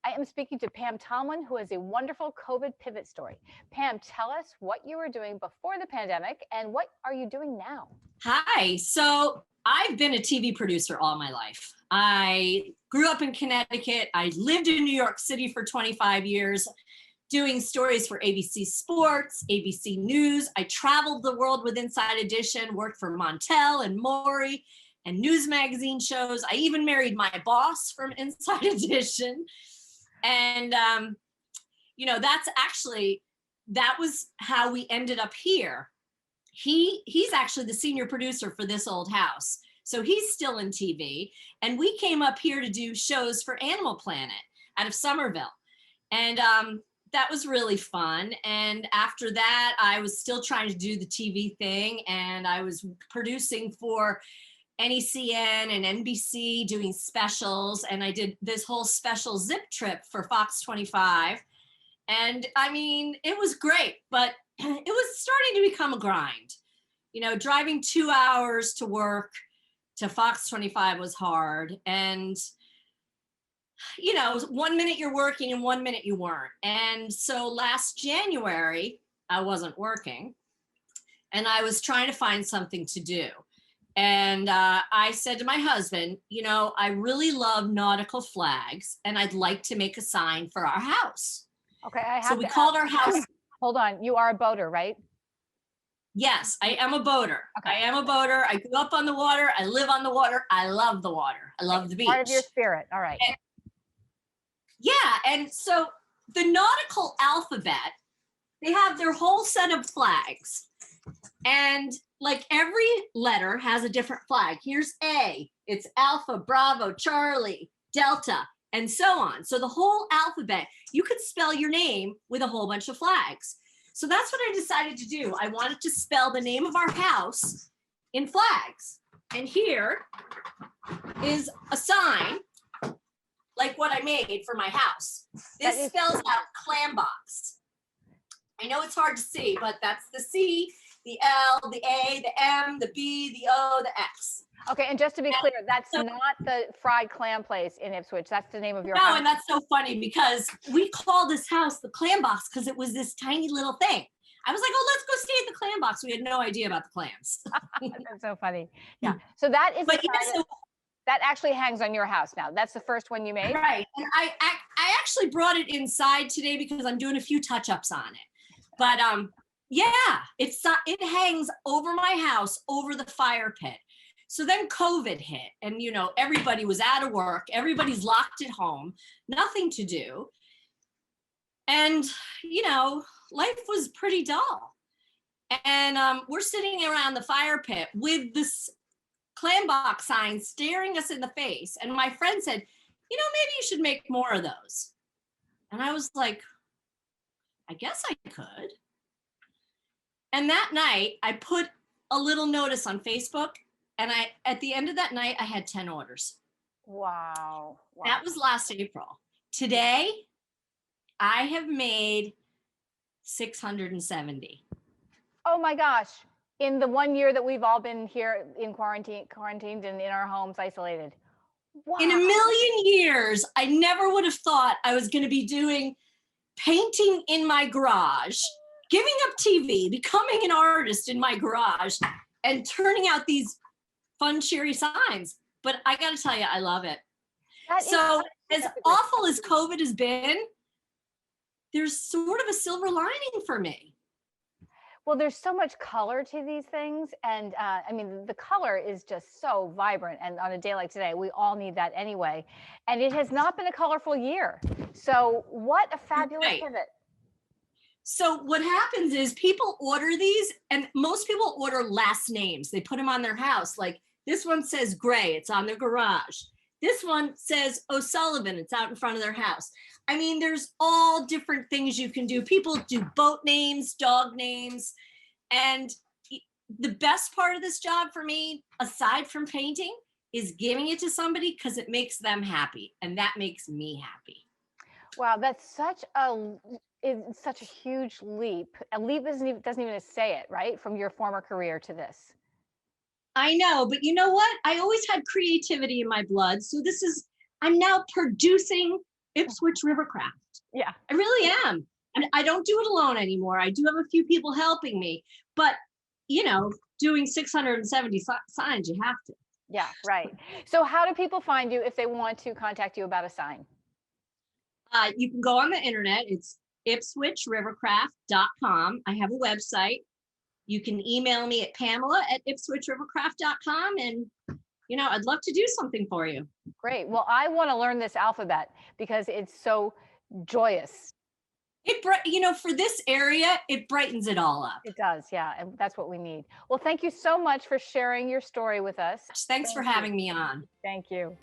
I am speaking to Pam Tomlin, who has a wonderful COVID pivot story. Pam, tell us what you were doing before the pandemic and what are you doing now? Hi. So I've been a TV producer all my life. I grew up in Connecticut. I lived in New York City for 25 years doing stories for ABC Sports, ABC News. I traveled the world with Inside Edition, worked for Montel and Maury and news magazine shows. I even married my boss from Inside Edition. And, that was how we ended up here. He's actually the senior producer for This Old House. So he's still in TV. And we came up here to do shows for Animal Planet out of Somerville. And that was really fun. And after that, I was still trying to do the TV thing. And I was producing for NECN and NBC doing specials. And I did this whole special zip trip for Fox 25. And I mean, it was great, but it was starting to become a grind. You know, driving 2 hours to work to Fox 25 was hard. And, 1 minute you're working and 1 minute you weren't. And so last January, I wasn't working and I was trying to find something to do. And I said to my husband, I really love nautical flags and I'd like to make a sign for our house. Okay, so we called our house. Hold on, you are a boater, right? Yes, I am a boater. Okay. I am a boater. I grew up on the water. I live on the water. I love the water. I love the beach. Part of your spirit. All right. And so the nautical alphabet, they have their whole set of flags. And like every letter has a different flag. Here's A, it's Alpha, Bravo, Charlie, Delta, and so on. So the whole alphabet, you could spell your name with a whole bunch of flags. So that's what I decided to do. I wanted to spell the name of our house in flags. And here is a sign, like what I made for my house. This spells out clam box. I know it's hard to see, but that's the C, the L, the A, the M, the B, the O, the X. Okay, and just to be clear, that's not the fried clam place in Ipswich. That's the name of your house. No, and that's so funny because we call this house the Clam Box because it was this tiny little thing. I was like, oh, let's go stay at the Clam Box. We had no idea about the clams. That's so funny. Yeah. So that is that actually hangs on your house now. That's the first one you made? Right. And I actually brought it inside today because I'm doing a few touch-ups on it. But it hangs over my house, over the fire pit. So then COVID hit and, everybody was out of work. Everybody's locked at home, nothing to do. And, life was pretty dull. And we're sitting around the fire pit with this clam box sign staring us in the face. And my friend said, maybe you should make more of those. And I was like, I guess I could. And that night I put a little notice on Facebook. And at the end of that night, I had 10 orders. Wow. That was last April. Today, I have made 670. Oh my gosh. In the 1 year that we've all been here in quarantined and in our homes isolated. Wow. In a million years, I never would have thought I was going to be doing painting in my garage, giving up TV, becoming an artist in my garage, and turning out these fun, cheery signs. But I got to tell you, I love it. So as awful as COVID has been, there's sort of a silver lining for me. Well, there's so much color to these things. And the color is just so vibrant. And on a day like today, we all need that anyway. And it has not been a colorful year. So what a fabulous pivot. So what happens is people order these and most people order last names. They put them on their house. Like this one says Gray, it's on their garage. This one says O'Sullivan, it's out in front of their house. I mean, there's all different things you can do. People do boat names, dog names. And the best part of this job for me, aside from painting, is giving it to somebody because it makes them happy. And that makes me happy. Wow, that's such a huge leap. A leap doesn't even say it, right? From your former career to this. I know, but you know what? I always had creativity in my blood. So I'm now producing Ipswich Rivercraft. Yeah. I really am. And I don't do it alone anymore. I do have a few people helping me, but doing 670 signs, you have to. Yeah, right. So how do people find you if they want to contact you about a sign? You can go on the internet. It's ipswichrivercraft.com. I have a website. You can email me at pamela@ipswichrivercraft.com. And, I'd love to do something for you. Great. Well, I want to learn this alphabet because it's so joyous. For this area, it brightens it all up. It does. Yeah. And that's what we need. Well, thank you so much for sharing your story with us. Thanks for having me on. Thank you.